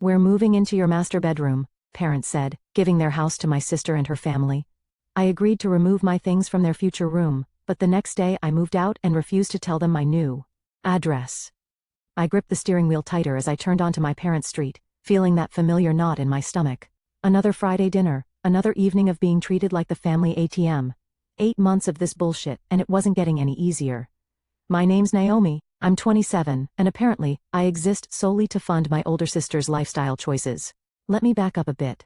"We're moving into your master bedroom," parents said, giving their house to my sister and her family. I agreed to remove my things from their future room, but the next day I moved out and refused to tell them my new address. I gripped the steering wheel tighter as I turned onto my parents' street, feeling that familiar knot in my stomach. Another Friday dinner, another evening of being treated like the family ATM. 8 months of this bullshit, and it wasn't getting any easier. My name's Naomi, I'm 27, and apparently, I exist solely to fund my older sister's lifestyle choices. Let me back up a bit.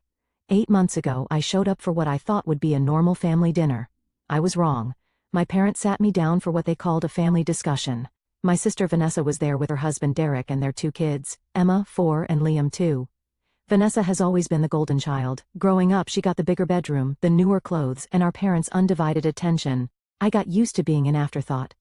8 months ago I showed up for what I thought would be a normal family dinner. I was wrong. My parents sat me down for what they called a family discussion. My sister Vanessa was there with her husband Derek and their 2 kids, Emma, 4, and Liam, 2. Vanessa has always been the golden child. Growing up she got the bigger bedroom, the newer clothes, and our parents' undivided attention. I got used to being an afterthought.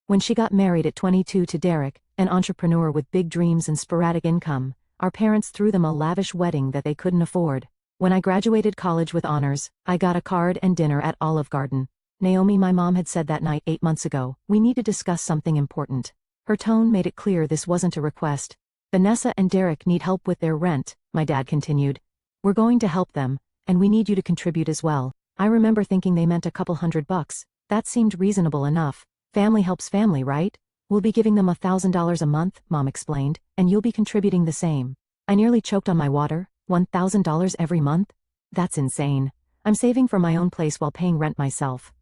When she got married at 22 to Derek, an entrepreneur with big dreams and sporadic income, our parents threw them a lavish wedding that they couldn't afford. When I graduated college with honors, I got a card and dinner at Olive Garden. "Naomi," my mom had said that night 8 months ago, "we need to discuss something important." Her tone made it clear this wasn't a request. "Vanessa and Derek need help with their rent," my dad continued. "We're going to help them, and we need you to contribute as well." I remember thinking they meant a couple $100. That seemed reasonable enough. Family helps family, right? "We'll be giving them $1,000 a month," Mom explained, "and you'll be contributing the same." I nearly choked on my water. $1,000 every month? That's insane. I'm saving for my own place while paying rent myself.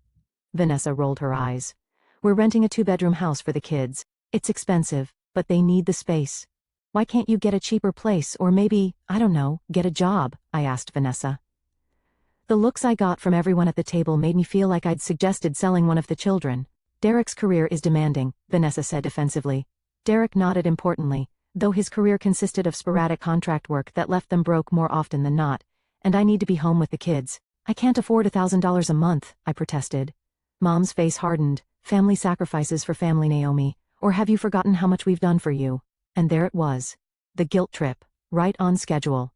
Vanessa rolled her eyes. "We're renting a 2-bedroom house for the kids. It's expensive, but they need the space. Why can't you get a cheaper place or maybe, I don't know, get a job?" I asked Vanessa. The looks I got from everyone at the table made me feel like I'd suggested selling one of the children. "Derek's career is demanding," Vanessa said defensively. Derek nodded importantly, though his career consisted of sporadic contract work that left them broke more often than not, "and I need to be home with the kids." "I can't afford $1,000 a month," I protested. Mom's face hardened. "Family sacrifices for family, Naomi. Or have you forgotten how much we've done for you?" And there it was. The guilt trip. Right on schedule.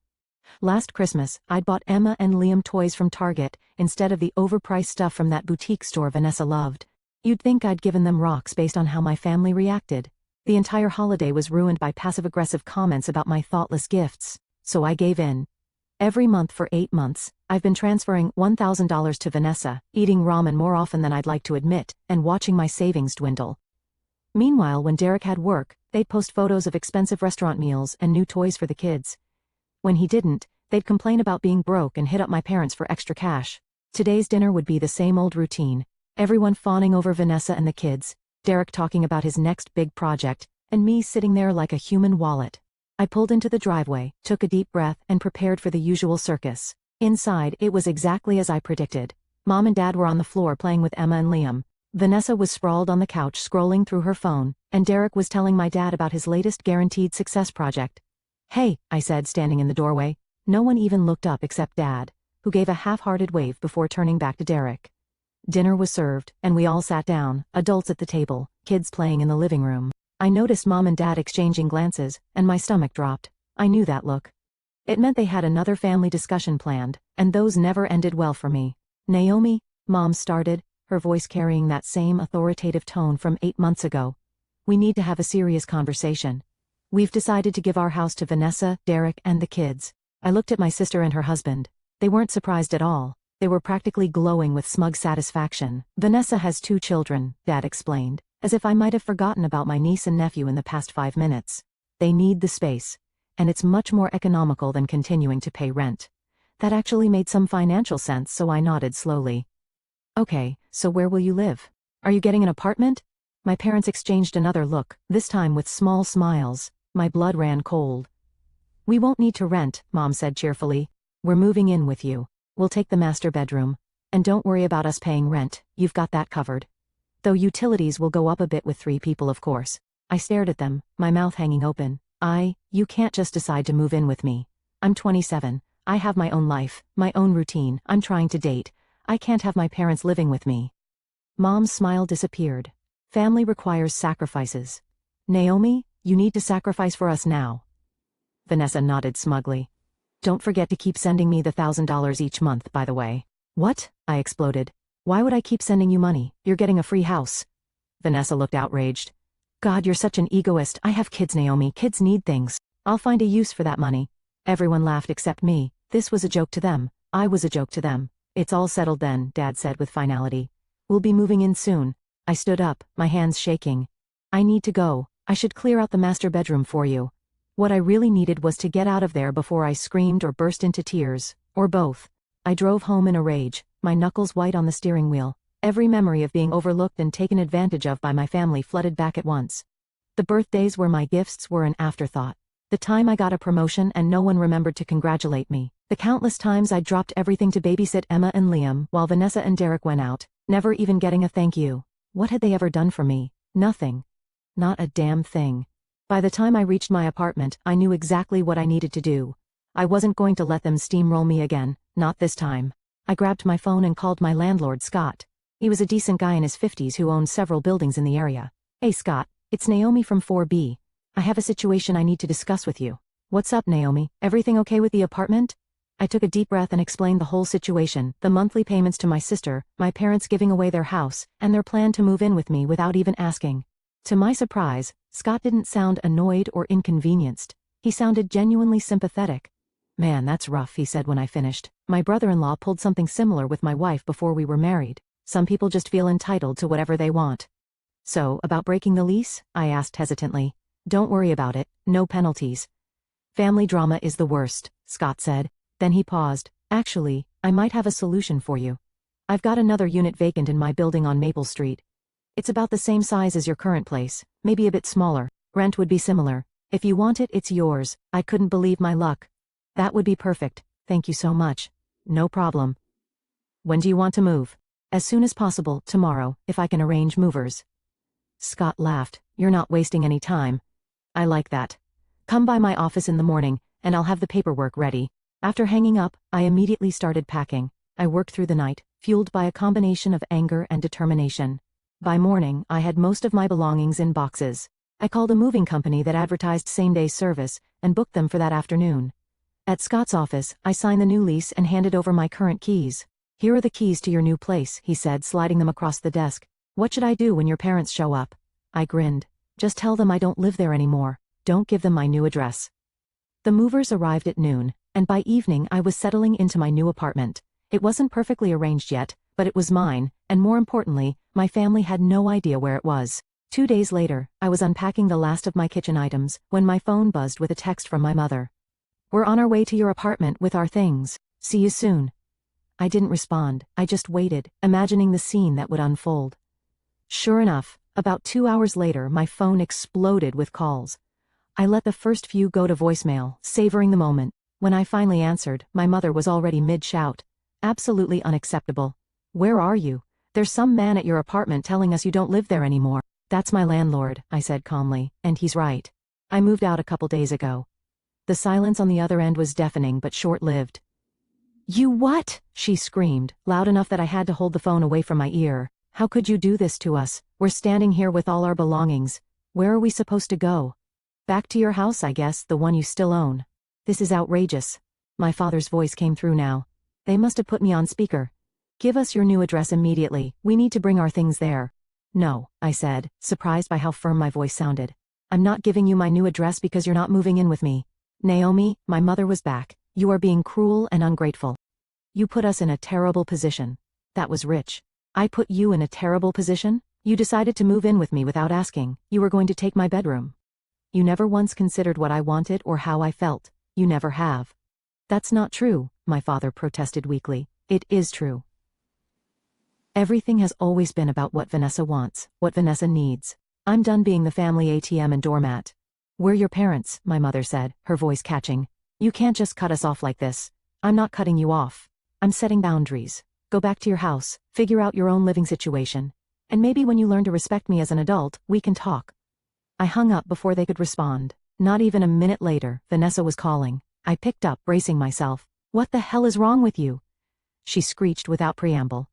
Last Christmas, I'd bought Emma and Liam toys from Target, instead of the overpriced stuff from that boutique store Vanessa loved. You'd think I'd given them rocks based on how my family reacted. The entire holiday was ruined by passive-aggressive comments about my thoughtless gifts, so I gave in. Every month for 8 months, I've been transferring $1,000 to Vanessa, eating ramen more often than I'd like to admit, and watching my savings dwindle. Meanwhile, when Derek had work, they'd post photos of expensive restaurant meals and new toys for the kids. When he didn't, they'd complain about being broke and hit up my parents for extra cash. Today's dinner would be the same old routine. Everyone fawning over Vanessa and the kids, Derek talking about his next big project, and me sitting there like a human wallet. I pulled into the driveway, took a deep breath, and prepared for the usual circus. Inside, it was exactly as I predicted. Mom and Dad were on the floor playing with Emma and Liam. Vanessa was sprawled on the couch scrolling through her phone, and Derek was telling my dad about his latest guaranteed success project. "Hey," I said, standing in the doorway. No one even looked up except Dad, who gave a half-hearted wave before turning back to Derek. Dinner was served, and we all sat down, adults at the table, kids playing in the living room. I noticed Mom and Dad exchanging glances, and my stomach dropped. I knew that look. It meant they had another family discussion planned, and those never ended well for me. "Naomi," Mom started, her voice carrying that same authoritative tone from 8 months ago. "We need to have a serious conversation. We've decided to give our house to Vanessa, Derek, and the kids." I looked at my sister and her husband. They weren't surprised at all. They were practically glowing with smug satisfaction. "Vanessa has 2 children, Dad explained, as if I might have forgotten about my niece and nephew in the past 5 minutes. They need the space, and it's much more economical than continuing to pay rent." That actually made some financial sense, so I nodded slowly. "Okay, so where will you live? Are you getting an apartment?" My parents exchanged another look, this time with small smiles. My blood ran cold. "We won't need to rent," Mom said cheerfully. "We're moving in with you. We'll take the master bedroom. And don't worry about us paying rent, you've got that covered. Though utilities will go up a bit with 3 people, of course." I stared at them, my mouth hanging open. You can't just decide to move in with me. I'm 27. I have my own life, my own routine. I'm trying to date. I can't have my parents living with me." Mom's smile disappeared. "Family requires sacrifices. Naomi, you need to sacrifice for us now." Vanessa nodded smugly. "Don't forget to keep sending me the $1,000 each month, by the way." "What?" I exploded. "Why would I keep sending you money? You're getting a free house." Vanessa looked outraged. "God, you're such an egoist. I have kids, Naomi. Kids need things. I'll find a use for that money. Everyone laughed except me. This was a joke to them. I was a joke to them. It's all settled then, Dad said with finality. We'll be moving in soon. I stood up, my hands shaking. I need to go. I should clear out the master bedroom for you. What I really needed was to get out of there before I screamed or burst into tears, or both. I drove home in a rage, my knuckles white on the steering wheel. Every memory of being overlooked and taken advantage of by my family flooded back at once. The birthdays where my gifts were an afterthought. The time I got a promotion and no one remembered to congratulate me. The countless times I dropped everything to babysit Emma and Liam while Vanessa and Derek went out, never even getting a thank you. What had they ever done for me? Nothing. Not a damn thing. By the time I reached my apartment, I knew exactly what I needed to do. I wasn't going to let them steamroll me again, not this time. I grabbed my phone and called my landlord, Scott. He was a decent guy in his 50s who owned several buildings in the area. Hey Scott, it's Naomi from 4B. I have a situation I need to discuss with you. What's up, Naomi? Everything okay with the apartment? I took a deep breath and explained the whole situation, the monthly payments to my sister, my parents giving away their house, and their plan to move in with me without even asking. To my surprise, Scott didn't sound annoyed or inconvenienced. He sounded genuinely sympathetic. Man, that's rough, he said when I finished. My brother-in-law pulled something similar with my wife before we were married. Some people just feel entitled to whatever they want. So, about breaking the lease? I asked hesitantly. Don't worry about it, no penalties. Family drama is the worst, Scott said. Then he paused. Actually, I might have a solution for you. I've got another unit vacant in my building on Maple Street. It's about the same size as your current place, maybe a bit smaller. Rent would be similar. If you want it, it's yours. I couldn't believe my luck. That would be perfect. Thank you so much. No problem. When do you want to move? As soon as possible, tomorrow, if I can arrange movers. Scott laughed. You're not wasting any time. I like that. Come by my office in the morning, and I'll have the paperwork ready. After hanging up, I immediately started packing. I worked through the night, fueled by a combination of anger and determination. By morning, I had most of my belongings in boxes. I called a moving company that advertised same-day service, and booked them for that afternoon. At Scott's office, I signed the new lease and handed over my current keys. Here are the keys to your new place, he said, sliding them across the desk. What should I do when your parents show up? I grinned. Just tell them I don't live there anymore. Don't give them my new address. The movers arrived at noon, and by evening I was settling into my new apartment. It wasn't perfectly arranged yet, but it was mine, and more importantly, my family had no idea where it was. 2 days later, I was unpacking the last of my kitchen items when my phone buzzed with a text from my mother. We're on our way to your apartment with our things. See you soon. I didn't respond, I just waited, imagining the scene that would unfold. Sure enough, about 2 hours later my phone exploded with calls. I let the first few go to voicemail, savoring the moment. When I finally answered, my mother was already mid-shout. Absolutely unacceptable. Where are you? There's some man at your apartment telling us you don't live there anymore. That's my landlord, I said calmly, and he's right. I moved out a couple days ago. The silence on the other end was deafening but short-lived. You what? She screamed, loud enough that I had to hold the phone away from my ear. How could you do this to us? We're standing here with all our belongings. Where are we supposed to go? Back to your house, I guess, the one you still own. This is outrageous. My father's voice came through now. They must have put me on speaker. Give us your new address immediately. We need to bring our things there. No, I said, surprised by how firm my voice sounded. I'm not giving you my new address because you're not moving in with me. Naomi, my mother was back. You are being cruel and ungrateful. You put us in a terrible position. That was rich. I put you in a terrible position? You decided to move in with me without asking. You were going to take my bedroom. You never once considered what I wanted or how I felt. You never have. That's not true, my father protested weakly. It is true. Everything has always been about what Vanessa wants, what Vanessa needs. I'm done being the family ATM and doormat. We're your parents, my mother said, her voice catching. You can't just cut us off like this. I'm not cutting you off. I'm setting boundaries. Go back to your house, figure out your own living situation. And maybe when you learn to respect me as an adult, we can talk. I hung up before they could respond. Not even a minute later, Vanessa was calling. I picked up, bracing myself. What the hell is wrong with you? She screeched without preamble.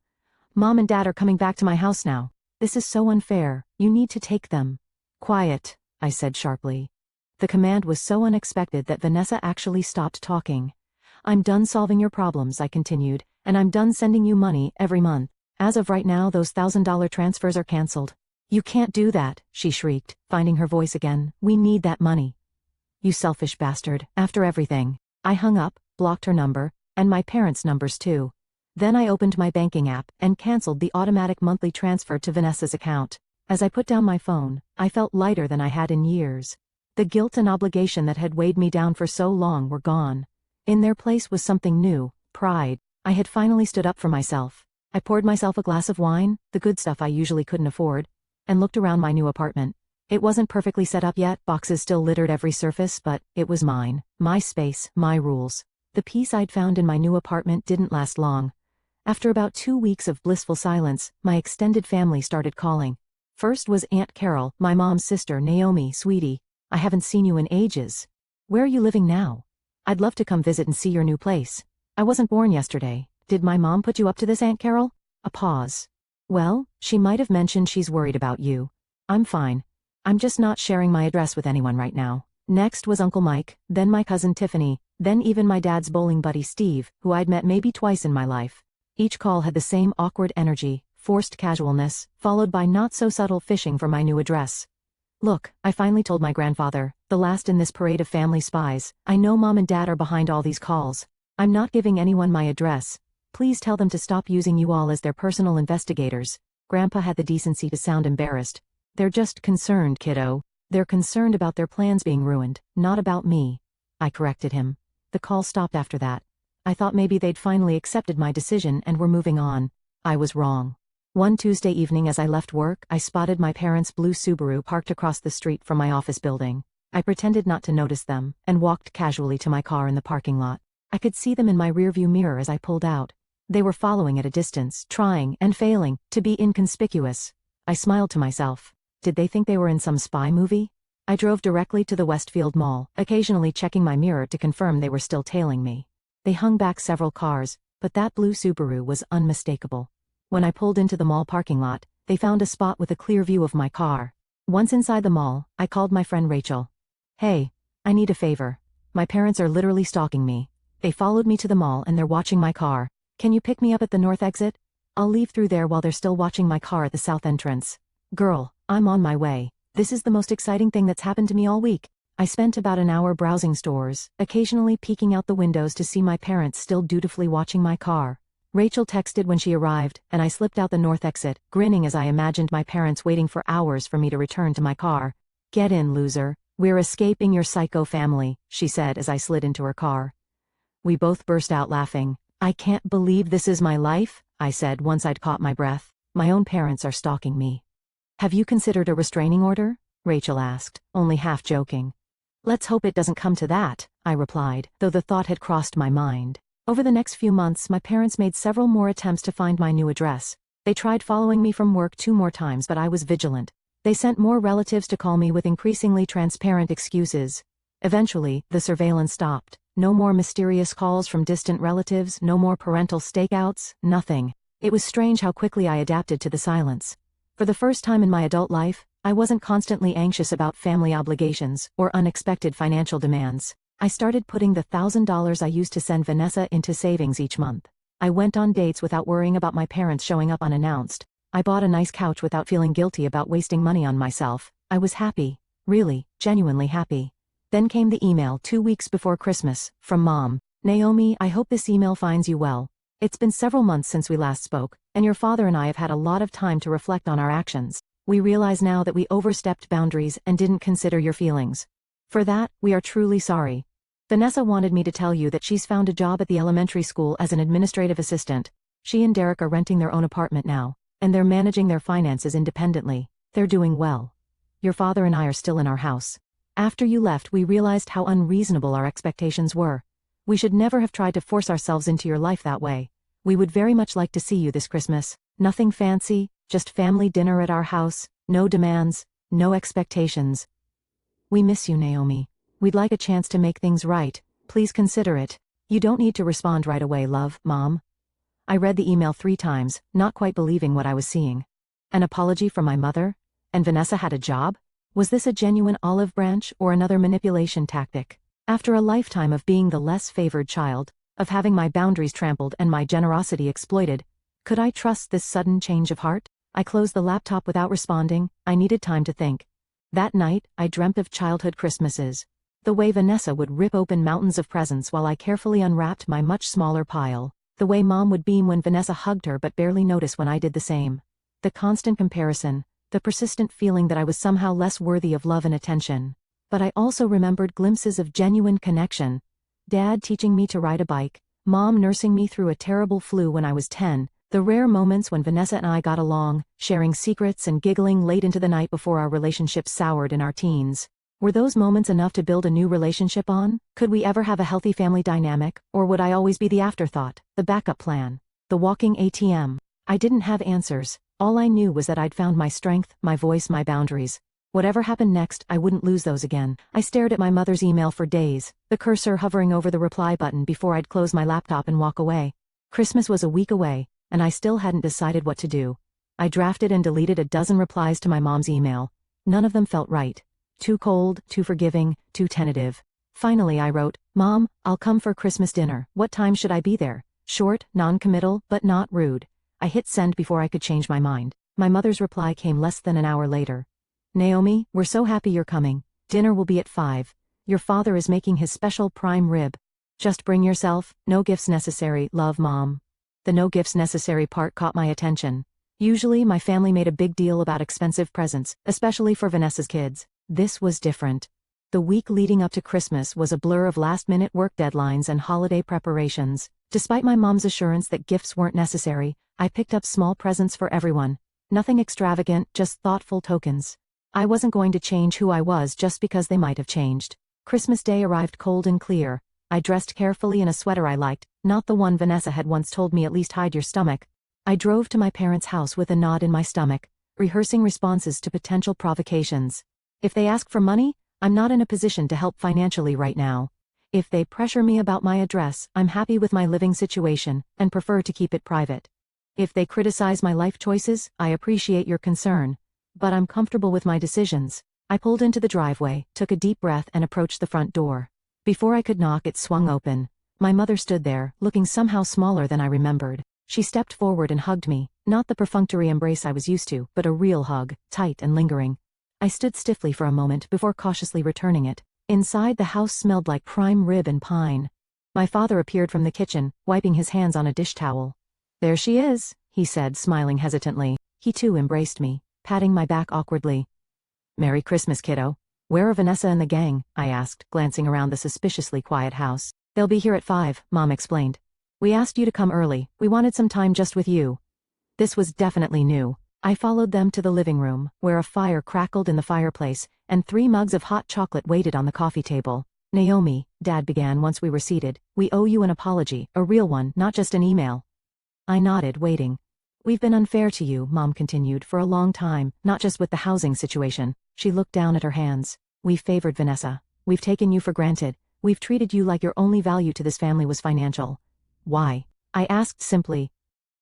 Mom and Dad are coming back to my house now. This is so unfair. You need to take them. Quiet, I said sharply. The command was so unexpected that Vanessa actually stopped talking. I'm done solving your problems, I continued, and I'm done sending you money every month. As of right now, those $1,000 transfers are canceled. You can't do that, she shrieked, finding her voice again. We need that money. You selfish bastard, after everything. I hung up, blocked her number, and my parents' numbers too. Then I opened my banking app and canceled the automatic monthly transfer to Vanessa's account. As I put down my phone, I felt lighter than I had in years. The guilt and obligation that had weighed me down for so long were gone. In their place was something new, pride. I had finally stood up for myself. I poured myself a glass of wine, the good stuff I usually couldn't afford, and looked around my new apartment. It wasn't perfectly set up yet, boxes still littered every surface, but it was mine, my space, my rules. The peace I'd found in my new apartment didn't last long. After about 2 weeks of blissful silence, my extended family started calling. First was Aunt Carol, my mom's sister. Naomi, sweetie, I haven't seen you in ages. Where are you living now? I'd love to come visit and see your new place. I wasn't born yesterday. Did my mom put you up to this, Aunt Carol? A pause. Well, she might have mentioned she's worried about you. I'm fine. I'm just not sharing my address with anyone right now. Next was Uncle Mike, then my cousin Tiffany, then even my dad's bowling buddy Steve, who I'd met maybe twice in my life. Each call had the same awkward energy, forced casualness, followed by not-so-subtle fishing for my new address. Look, I finally told my grandfather, the last in this parade of family spies, I know Mom and Dad are behind all these calls. I'm not giving anyone my address. Please tell them to stop using you all as their personal investigators. Grandpa had the decency to sound embarrassed. They're just concerned, kiddo. They're concerned about their plans being ruined, not about me. I corrected him. The call stopped after that. I thought maybe they'd finally accepted my decision and were moving on. I was wrong. One Tuesday evening as I left work, I spotted my parents' blue Subaru parked across the street from my office building. I pretended not to notice them, and walked casually to my car in the parking lot. I could see them in my rearview mirror as I pulled out. They were following at a distance, trying, and failing, to be inconspicuous. I smiled to myself. Did they think they were in some spy movie? I drove directly to the Westfield Mall, occasionally checking my mirror to confirm they were still tailing me. They hung back several cars, but that blue Subaru was unmistakable. When I pulled into the mall parking lot, they found a spot with a clear view of my car. Once inside the mall, I called my friend Rachel. Hey, I need a favor. My parents are literally stalking me. They followed me to the mall and they're watching my car. Can you pick me up at the north exit? I'll leave through there while they're still watching my car at the south entrance. Girl, I'm on my way. This is the most exciting thing that's happened to me all week. I spent about an hour browsing stores, occasionally peeking out the windows to see my parents still dutifully watching my car. Rachel texted when she arrived, and I slipped out the north exit, grinning as I imagined my parents waiting for hours for me to return to my car. Get in, loser. We're escaping your psycho family, she said as I slid into her car. We both burst out laughing. I can't believe this is my life, I said once I'd caught my breath. My own parents are stalking me. Have you considered a restraining order? Rachel asked, only half joking. Let's hope it doesn't come to that, I replied, though the thought had crossed my mind. Over the next few months, my parents made several more attempts to find my new address. They tried following me from work 2 more times, but I was vigilant. They sent more relatives to call me with increasingly transparent excuses. Eventually, the surveillance stopped. No more mysterious calls from distant relatives, no more parental stakeouts, nothing. It was strange how quickly I adapted to the silence. For the first time in my adult life, I wasn't constantly anxious about family obligations or unexpected financial demands. I started putting the $1,000 I used to send Vanessa into savings each month. I went on dates without worrying about my parents showing up unannounced. I bought a nice couch without feeling guilty about wasting money on myself. I was happy. Really, genuinely happy. Then came the email 2 weeks before Christmas, from Mom. Naomi, I hope this email finds you well. It's been several months since we last spoke, and your father and I have had a lot of time to reflect on our actions. We realize now that we overstepped boundaries and didn't consider your feelings. For that, we are truly sorry. Vanessa wanted me to tell you that she's found a job at the elementary school as an administrative assistant. She and Derek are renting their own apartment now, and they're managing their finances independently. They're doing well. Your father and I are still in our house. After you left, we realized how unreasonable our expectations were. We should never have tried to force ourselves into your life that way. We would very much like to see you this Christmas. Nothing fancy, just family dinner at our house, no demands, no expectations. We miss you, Naomi. We'd like a chance to make things right. Please consider it. You don't need to respond right away, love, Mom. I read the email 3 times, not quite believing what I was seeing. An apology from my mother? And Vanessa had a job? Was this a genuine olive branch or another manipulation tactic? After a lifetime of being the less favored child, of having my boundaries trampled and my generosity exploited, could I trust this sudden change of heart? I closed the laptop without responding. I needed time to think. That night, I dreamt of childhood Christmases. The way Vanessa would rip open mountains of presents while I carefully unwrapped my much smaller pile. The way Mom would beam when Vanessa hugged her but barely notice when I did the same. The constant comparison, the persistent feeling that I was somehow less worthy of love and attention. But I also remembered glimpses of genuine connection. Dad teaching me to ride a bike, Mom nursing me through a terrible flu when I was 10, the rare moments when Vanessa and I got along, sharing secrets and giggling late into the night before our relationship soured in our teens. Were those moments enough to build a new relationship on? Could we ever have a healthy family dynamic, or would I always be the afterthought, the backup plan, the walking ATM? I didn't have answers. All I knew was that I'd found my strength, my voice, my boundaries. Whatever happened next, I wouldn't lose those again. I stared at my mother's email for days, the cursor hovering over the reply button before I'd close my laptop and walk away. Christmas was a week away, and I still hadn't decided what to do. I drafted and deleted a dozen replies to my mom's email. None of them felt right. Too cold, too forgiving, too tentative. Finally I wrote, "Mom, I'll come for Christmas dinner. What time should I be there?" Short, non-committal, but not rude. I hit send before I could change my mind. My mother's reply came less than an hour later. "Naomi, we're so happy you're coming. Dinner will be at 5. Your father is making his special prime rib. Just bring yourself, no gifts necessary, love Mom." The no gifts necessary part caught my attention. Usually my family made a big deal about expensive presents, especially for Vanessa's kids. This was different. The week leading up to Christmas was a blur of last-minute work deadlines and holiday preparations. Despite my mom's assurance that gifts weren't necessary, I picked up small presents for everyone. Nothing extravagant, just thoughtful tokens. I wasn't going to change who I was just because they might have changed. Christmas Day arrived cold and clear. I dressed carefully in a sweater I liked, not the one Vanessa had once told me at least hide your stomach. I drove to my parents' house with a knot in my stomach, rehearsing responses to potential provocations. If they ask for money, I'm not in a position to help financially right now. If they pressure me about my address, I'm happy with my living situation, and prefer to keep it private. If they criticize my life choices, I appreciate your concern. But I'm comfortable with my decisions. I pulled into the driveway, took a deep breath and approached the front door. Before I could knock, it swung open. My mother stood there, looking somehow smaller than I remembered. She stepped forward and hugged me, not the perfunctory embrace I was used to, but a real hug, tight and lingering. I stood stiffly for a moment before cautiously returning it. Inside, the house smelled like prime rib and pine. My father appeared from the kitchen, wiping his hands on a dish towel. "There she is," he said, smiling hesitantly. He too embraced me, patting my back awkwardly. "Merry Christmas, kiddo." "Where are Vanessa and the gang?" I asked, glancing around the suspiciously quiet house. "They'll be here at 5, Mom explained. We asked you to come early. We wanted some time just with you." This was definitely new. I followed them to the living room, where a fire crackled in the fireplace, and 3 mugs of hot chocolate waited on the coffee table. "Naomi," Dad began once we were seated, "we owe you an apology, a real one, not just an email." I nodded, waiting. "We've been unfair to you," Mom continued, "for a long time, not just with the housing situation." She looked down at her hands. "We've favored Vanessa. We've taken you for granted. We've treated you like your only value to this family was financial." "Why?" I asked simply.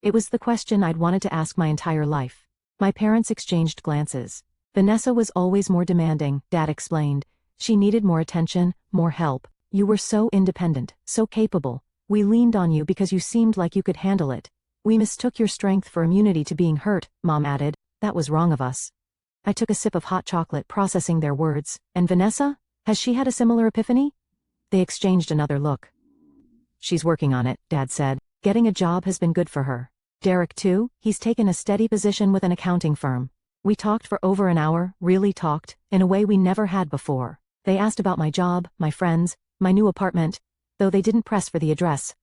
It was the question I'd wanted to ask my entire life. My parents exchanged glances. "Vanessa was always more demanding," Dad explained. "She needed more attention, more help. You were so independent, so capable. We leaned on you because you seemed like you could handle it. We mistook your strength for immunity to being hurt," Mom added. "That was wrong of us." I took a sip of hot chocolate, processing their words. "And Vanessa? Has she had a similar epiphany?" They exchanged another look. "She's working on it," Dad said. "Getting a job has been good for her. Derek too, he's taken a steady position with an accounting firm." We talked for over an hour, really talked, in a way we never had before. They asked about my job, my friends, my new apartment, though they didn't press for the address.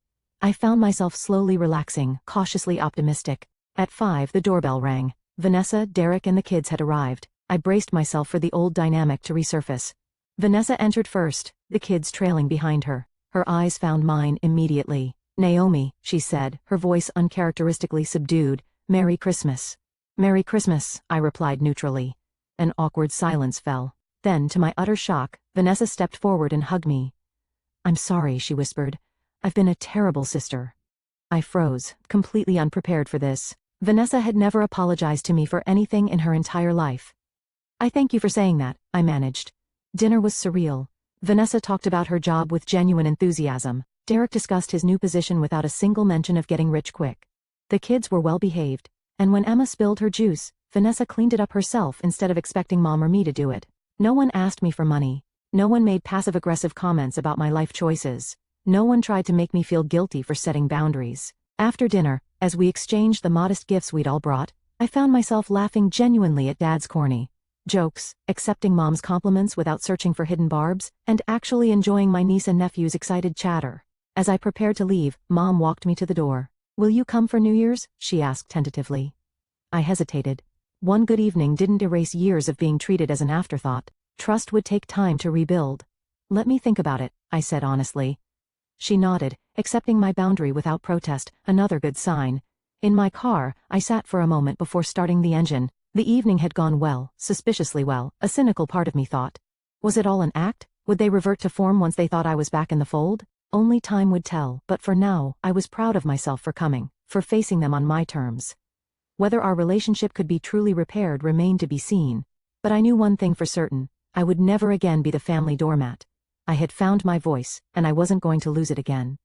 I found myself slowly relaxing, cautiously optimistic. At 5, the doorbell rang. Vanessa, Derek and the kids had arrived. I braced myself for the old dynamic to resurface. Vanessa entered first, the kids trailing behind her. Her eyes found mine immediately. "Naomi," she said, her voice uncharacteristically subdued. "Merry Christmas." "Merry Christmas," I replied neutrally. An awkward silence fell. Then, to my utter shock, Vanessa stepped forward and hugged me. "I'm sorry," she whispered. "I've been a terrible sister." I froze, completely unprepared for this. Vanessa had never apologized to me for anything in her entire life. "I thank you for saying that," I managed. Dinner was surreal. Vanessa talked about her job with genuine enthusiasm. Derek discussed his new position without a single mention of getting rich quick. The kids were well behaved, and when Emma spilled her juice, Vanessa cleaned it up herself instead of expecting Mom or me to do it. No one asked me for money. No one made passive-aggressive comments about my life choices. No one tried to make me feel guilty for setting boundaries. After dinner, as we exchanged the modest gifts we'd all brought, I found myself laughing genuinely at Dad's corny jokes, accepting Mom's compliments without searching for hidden barbs, and actually enjoying my niece and nephew's excited chatter. As I prepared to leave, Mom walked me to the door. "Will you come for New Year's?" she asked tentatively. I hesitated. One good evening didn't erase years of being treated as an afterthought. Trust would take time to rebuild. "Let me think about it," I said honestly. She nodded, accepting my boundary without protest, another good sign. In my car, I sat for a moment before starting the engine. The evening had gone well, suspiciously well, a cynical part of me thought. Was it all an act? Would they revert to form once they thought I was back in the fold? Only time would tell, but for now, I was proud of myself for coming, for facing them on my terms. Whether our relationship could be truly repaired remained to be seen. But I knew one thing for certain: I would never again be the family doormat. I had found my voice, and I wasn't going to lose it again.